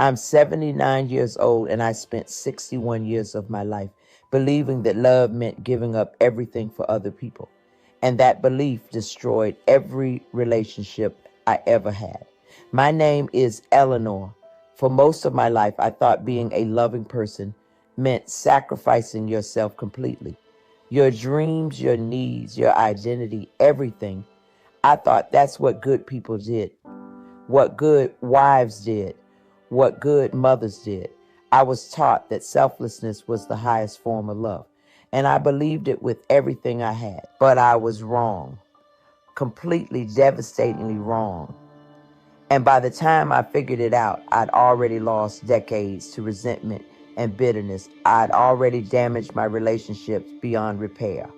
I'm 79 years old and I spent 61 years of my life believing that love meant giving up everything for other people. And that belief destroyed every relationship I ever had. My name is Eleanor. For most of my life, I thought being a loving person meant sacrificing yourself completely. Your dreams, your needs, your identity, everything. I thought that's what good people did, what good wives did, what good mothers did. I was taught that selflessness was the highest form of love, and I believed it with everything I had. But I was wrong, completely devastatingly wrong. And by the time I figured it out, I'd already lost decades to resentment and bitterness. I'd already damaged my relationships beyond repair.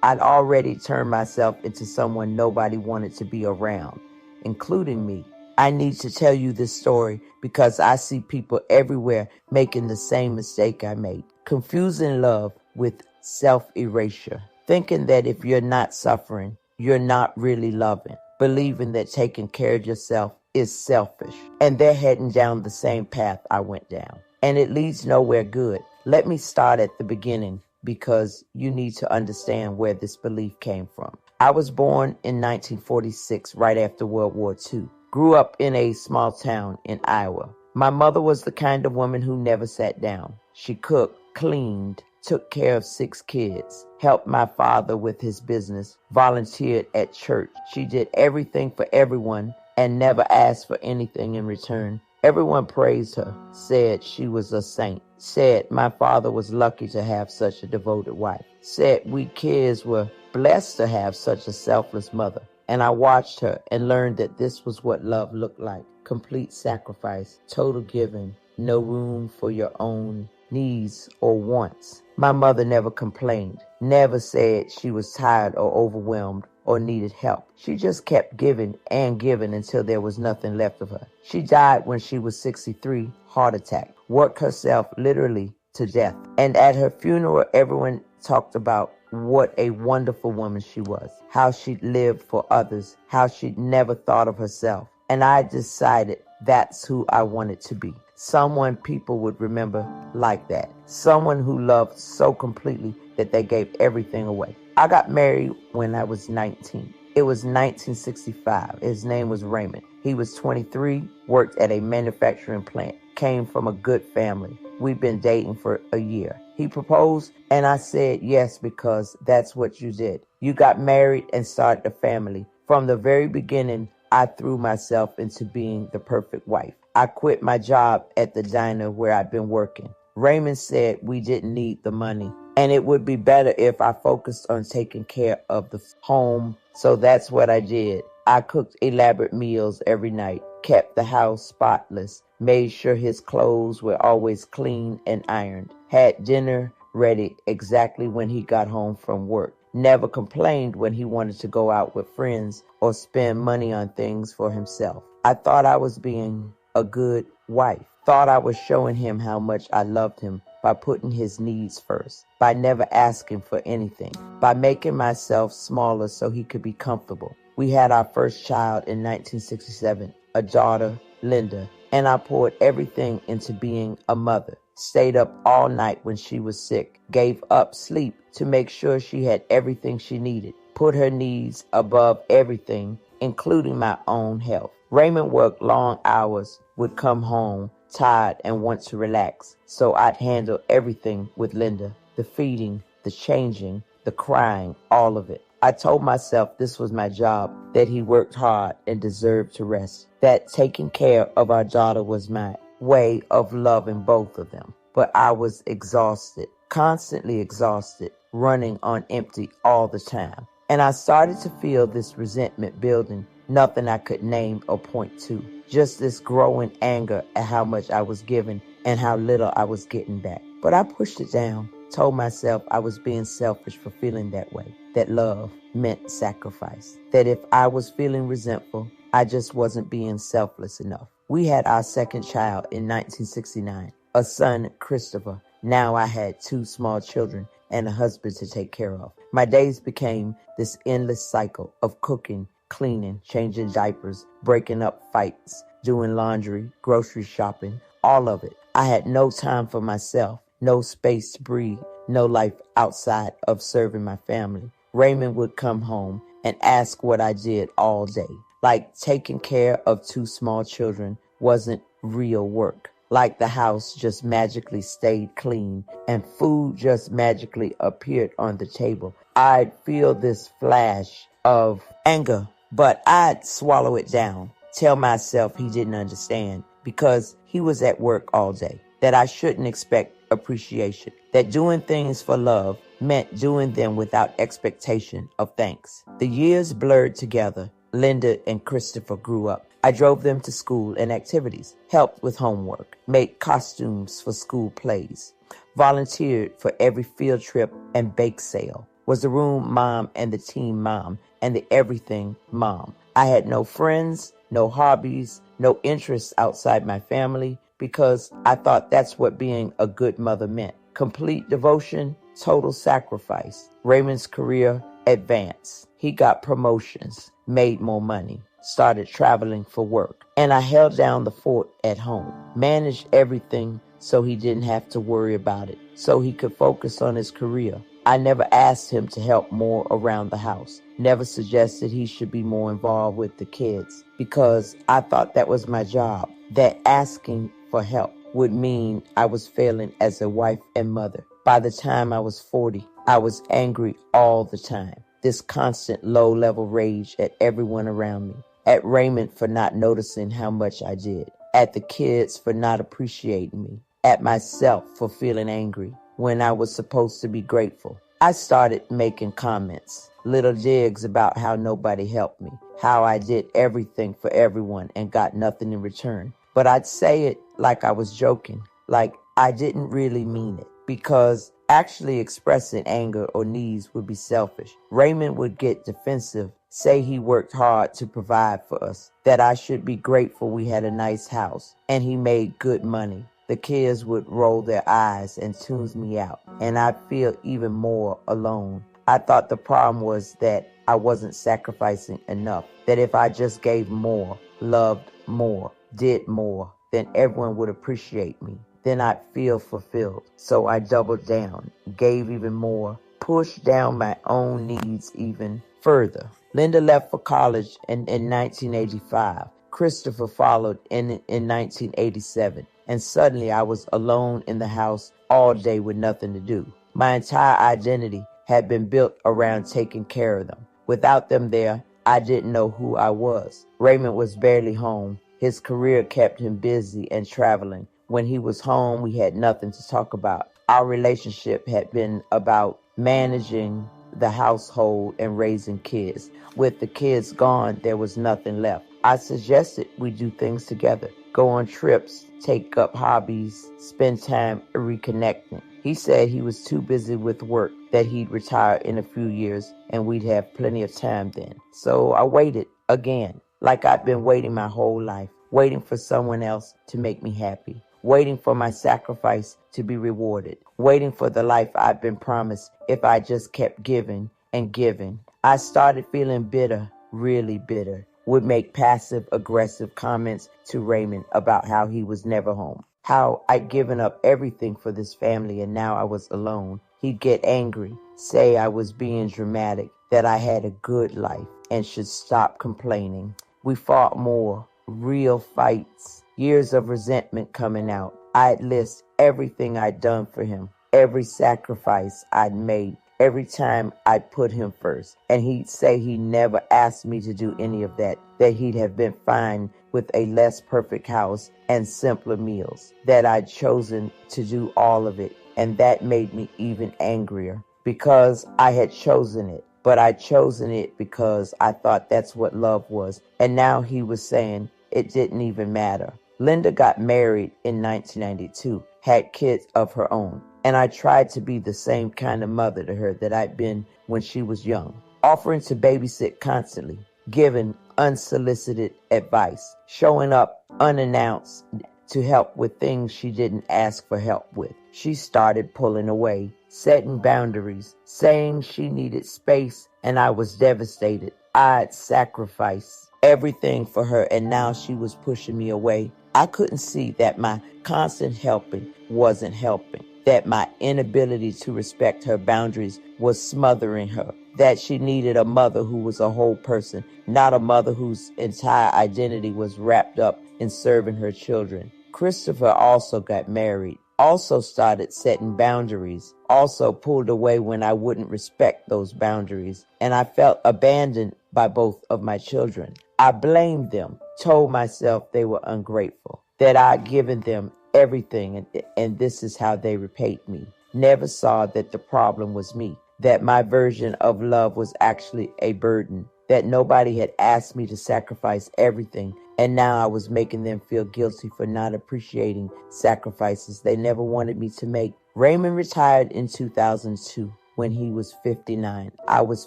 I'd already turned myself into someone nobody wanted to be around, including me. I need to tell you this story because I see people everywhere making the same mistake I made, confusing love with self-erasure, thinking that if you're not suffering, you're not really loving, believing that taking care of yourself is selfish. And they're heading down the same path I went down. And it leads nowhere good. Let me start at the beginning because you need to understand where this belief came from. I was born in 1946, right after World War II. Grew up in a small town in Iowa. My mother was the kind of woman who never sat down. She cooked, cleaned, took care of 6 kids, helped my father with his business, volunteered at church. She did everything for everyone and never asked for anything in return. Everyone praised her, said she was a saint, said my father was lucky to have such a devoted wife, said we kids were blessed to have such a selfless mother. And I watched her and learned that this was what love looked like. Complete sacrifice, total giving, no room for your own needs or wants. My mother never complained, never said she was tired or overwhelmed or needed help. She just kept giving and giving until there was nothing left of her. She died when she was 63, heart attack, worked herself literally to death. And at her funeral, everyone talked about what a wonderful woman she was, how she lived for others, how she never thought of herself. And I decided that's who I wanted to be. Someone people would remember like that. Someone who loved so completely that they gave everything away. I got married when I was 19. It was 1965. His name was Raymond. He was 23, worked at a manufacturing plant, came from a good family. We've been dating for a year. He proposed and I said yes because that's what you did. You got married and started a family. From the very beginning, I threw myself into being the perfect wife. I quit my job at the diner where I'd been working. Raymond said we didn't need the money and it would be better if I focused on taking care of the home. So that's what I did. I cooked elaborate meals every night, kept the house spotless, made sure his clothes were always clean and ironed, had dinner ready exactly when he got home from work, never complained when he wanted to go out with friends or spend money on things for himself. I thought I was being a good wife, thought I was showing him how much I loved him by putting his needs first, by never asking for anything, by making myself smaller so he could be comfortable. We had our first child in 1967, a daughter, Linda, and I poured everything into being a mother. Stayed up all night when she was sick, gave up sleep to make sure she had everything she needed, put her needs above everything, including my own health. Raymond worked long hours, would come home tired and want to relax, so I'd handle everything with Linda, the feeding, the changing, the crying, all of it. I told myself this was my job, that he worked hard and deserved to rest, that taking care of our daughter was my way of loving both of them. But I was exhausted, constantly exhausted, running on empty all the time. And I started to feel this resentment building, nothing I could name or point to. Just this growing anger at how much I was giving and how little I was getting back. But I pushed it down, told myself I was being selfish for feeling that way, that love meant sacrifice, that if I was feeling resentful, I just wasn't being selfless enough. We had our second child in 1969, a son, Christopher. Now I had 2 small children and a husband to take care of. My days became this endless cycle of cooking, cleaning, changing diapers, breaking up fights, doing laundry, grocery shopping, all of it. I had no time for myself, no space to breathe, no life outside of serving my family. Raymond would come home and ask what I did all day. Like taking care of two small children wasn't real work. Like the house just magically stayed clean and food just magically appeared on the table. I'd feel this flash of anger, but I'd swallow it down, tell myself he didn't understand because he was at work all day, that I shouldn't expect appreciation, that doing things for love meant doing them without expectation of thanks. The years blurred together. Linda and Christopher grew up. I drove them to school and activities, helped with homework, made costumes for school plays, volunteered for every field trip and bake sale, was the room mom and the team mom and the everything mom. I had no friends, no hobbies, no interests outside my family because I thought that's what being a good mother meant. Complete devotion, total sacrifice. Raymond's career advanced. He got promotions, made more money, started traveling for work. And I held down the fort at home, managed everything so he didn't have to worry about it, so he could focus on his career. I never asked him to help more around the house, never suggested he should be more involved with the kids because I thought that was my job, that asking for help would mean I was failing as a wife and mother. By the time I was 40, I was angry all the time. This constant low-level rage at everyone around me, at Raymond for not noticing how much I did, at the kids for not appreciating me, at myself for feeling angry when I was supposed to be grateful. I started making comments, little digs about how nobody helped me, how I did everything for everyone and got nothing in return. But I'd say it like I was joking, like I didn't really mean it, because actually expressing anger or needs would be selfish. Raymond would get defensive, say he worked hard to provide for us, that I should be grateful we had a nice house, and he made good money. The kids would roll their eyes and tune me out, and I'd feel even more alone. I thought the problem was that I wasn't sacrificing enough, that if I just gave more, loved more, did more, then everyone would appreciate me. Then I'd feel fulfilled. So I doubled down, gave even more, pushed down my own needs even further. Linda left for college in 1985. Christopher followed in 1987. And suddenly I was alone in the house all day with nothing to do. My entire identity had been built around taking care of them. Without them there, I didn't know who I was. Raymond was barely home. His career kept him busy and traveling. When he was home, we had nothing to talk about. Our relationship had been about managing the household and raising kids. With the kids gone, there was nothing left. I suggested we do things together, go on trips, take up hobbies, spend time reconnecting. He said he was too busy with work, that he'd retire in a few years and we'd have plenty of time then. So I waited again, like I'd been waiting my whole life, waiting for someone else to make me happy, waiting for my sacrifice to be rewarded, waiting for the life I'd been promised if I just kept giving and giving. I started feeling bitter, really bitter. Would make passive-aggressive comments to Raymond about how he was never home, how I'd given up everything for this family and now I was alone. He'd get angry, say I was being dramatic, that I had a good life and should stop complaining. We fought more, real fights, years of resentment coming out. I'd list everything I'd done for him, every sacrifice I'd made, every time I'd put him first. And he'd say he never asked me to do any of that, that he'd have been fine with a less perfect house and simpler meals, that I'd chosen to do all of it. And that made me even angrier because I had chosen it. But I'd chosen it because I thought that's what love was. And now he was saying it didn't even matter. Linda got married in 1992, had kids of her own. And I tried to be the same kind of mother to her that I'd been when she was young, offering to babysit constantly, giving unsolicited advice, showing up unannounced to help with things she didn't ask for help with. She started pulling away, setting boundaries, saying she needed space, and I was devastated. I'd sacrificed everything for her, and now she was pushing me away I couldn't see that my constant helping wasn't helping, that my inability to respect her boundaries was smothering her, that she needed a mother who was a whole person, not a mother whose entire identity was wrapped up in serving her children. Christopher also got married, also started setting boundaries, also pulled away when I wouldn't respect those boundaries, and I felt abandoned by both of my children. I blamed them, told myself they were ungrateful, that I'd given them everything and this is how they repaid me. Never saw that the problem was me, that my version of love was actually a burden, that nobody had asked me to sacrifice everything, and now I was making them feel guilty for not appreciating sacrifices they never wanted me to make. Raymond retired in 2002 when he was 59. I was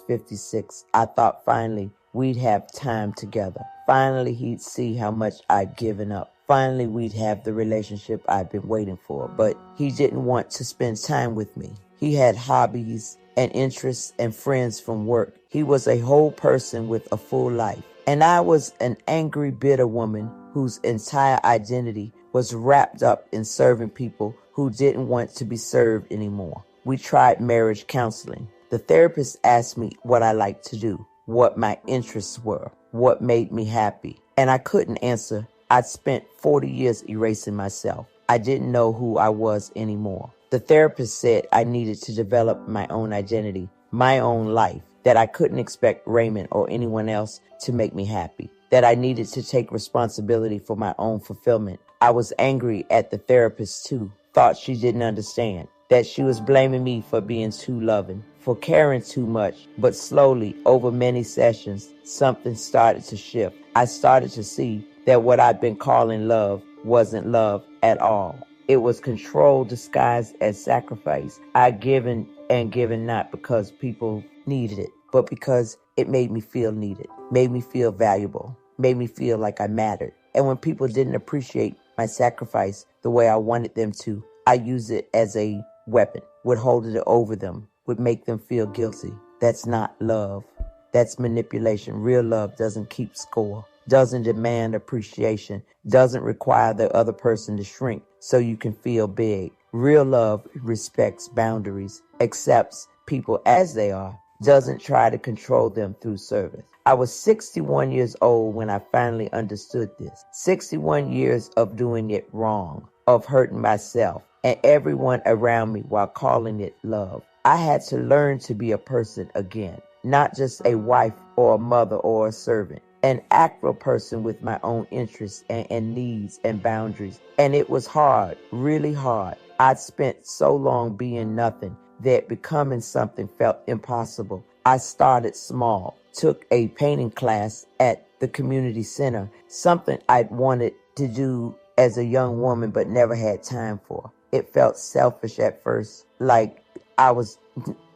56. I thought finally we'd have time together. Finally, he'd see how much I'd given up. Finally, we'd have the relationship I'd been waiting for. But he didn't want to spend time with me. He had hobbies and interests and friends from work. He was a whole person with a full life. And I was an angry, bitter woman whose entire identity was wrapped up in serving people who didn't want to be served anymore. We tried marriage counseling. The therapist asked me what I liked to do, what my interests were, what made me happy. And I couldn't answer. I'd spent 40 years erasing myself. I didn't know who I was anymore. The therapist said I needed to develop my own identity, my own life, that I couldn't expect Raymond or anyone else to make me happy, that I needed to take responsibility for my own fulfillment. I was angry at the therapist too, thought she didn't understand, that she was blaming me for being too loving, for caring too much. But slowly, over many sessions, something started to shift. I started to see that what I'd been calling love wasn't love at all. It was control disguised as sacrifice. I'd given and given not because people needed it, but because it made me feel needed, made me feel valuable, made me feel like I mattered. And when people didn't appreciate my sacrifice the way I wanted them to, I used it as a weapon, would hold it over them, would make them feel guilty. That's not love. That's manipulation. Real love doesn't keep score, doesn't demand appreciation, doesn't require the other person to shrink so you can feel big. Real love respects boundaries, accepts people as they are, doesn't try to control them through service. I was 61 years old when I finally understood this. 61 years of doing it wrong, of hurting myself and everyone around me while calling it love. I had to learn to be a person again, not just a wife or a mother or a servant, an actual person with my own interests and needs and boundaries. And it was hard, really hard. I'd spent so long being nothing that becoming something felt impossible. I started small, took a painting class at the community center, something I'd wanted to do as a young woman but never had time for. It felt selfish at first, like I was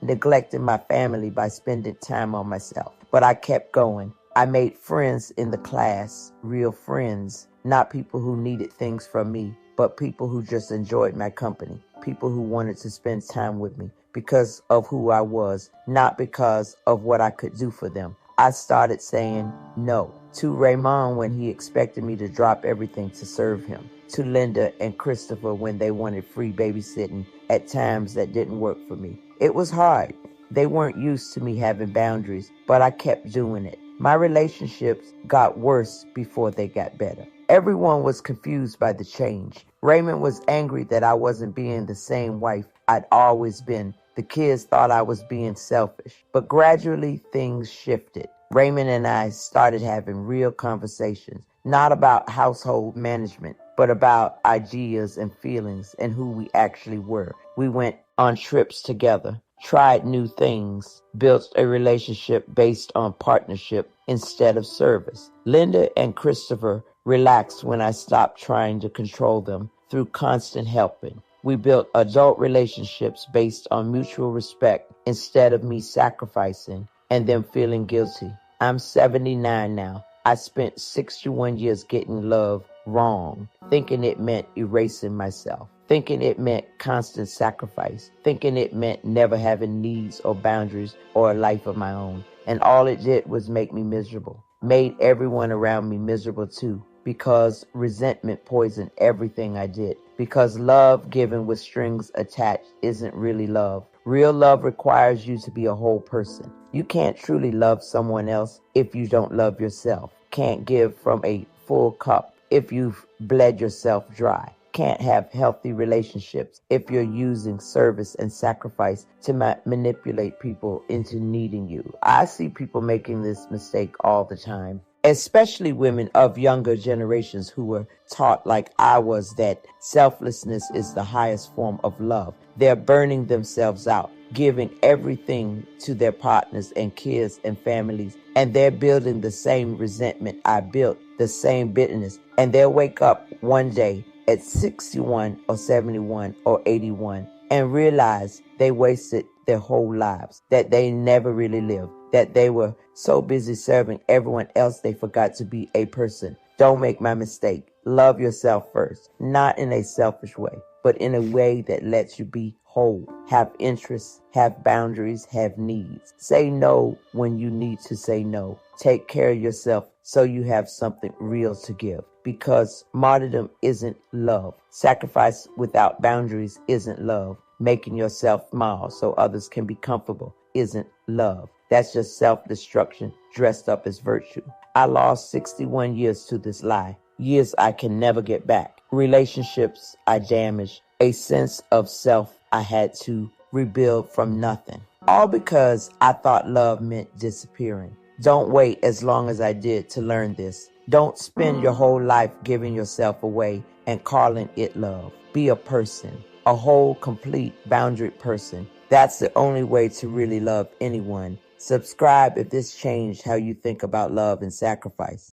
neglecting my family by spending time on myself. But I kept going. I made friends in the class, real friends, not people who needed things from me, but people who just enjoyed my company, people who wanted to spend time with me because of who I was, not because of what I could do for them. I started saying no to Raymond when he expected me to drop everything to serve him, to Linda and Christopher when they wanted free babysitting at times that didn't work for me. It was hard. They weren't used to me having boundaries, but I kept doing it. My relationships got worse before they got better. Everyone was confused by the change. Raymond was angry that I wasn't being the same wife I'd always been. The kids thought I was being selfish. But gradually things shifted. Raymond and I started having real conversations, not about household management, but about ideas and feelings and who we actually were. We went on trips together, tried new things, built a relationship based on partnership instead of service. Linda and Christopher relaxed when I stopped trying to control them through constant helping. We built adult relationships based on mutual respect instead of me sacrificing and them feeling guilty. I'm 79 now. I spent 61 years getting love wrong, thinking it meant erasing myself, thinking it meant constant sacrifice, thinking it meant never having needs or boundaries or a life of my own. And all it did was make me miserable, made everyone around me miserable too. because resentment poisoned everything I did. Because love given with strings attached isn't really love. Real love requires you to be a whole person. You can't truly love someone else if you don't love yourself. Can't give from a full cup if you've bled yourself dry. Can't have healthy relationships if you're using service and sacrifice to manipulate people into needing you. I see people making this mistake all the time, especially women of younger generations who were taught, like I was, that selflessness is the highest form of love. They're burning themselves out, giving everything to their partners and kids and families, and they're building the same resentment I built, the same bitterness, and they'll wake up one day at 61 or 71 or 81 and realize they wasted their whole lives, that they never really lived, that they were so busy serving everyone else they forgot to be a person. Don't make my mistake. Love yourself first, not in a selfish way, but in a way that lets you be whole, have interests, have boundaries, have needs. Say no when you need to say no. Take care of yourself so you have something real to give. Because martyrdom isn't love. Sacrifice without boundaries isn't love. Making yourself small so others can be comfortable isn't love. That's just self-destruction dressed up as virtue. I lost 61 years to this lie. Years I can never get back. Relationships I damaged. A sense of self I had to rebuild from nothing. All because I thought love meant disappearing. Don't wait as long as I did to learn this. Don't spend your whole life giving yourself away and calling it love. Be a person, a whole, complete, boundaried person. That's the only way to really love anyone. Subscribe if this changed how you think about love and sacrifice.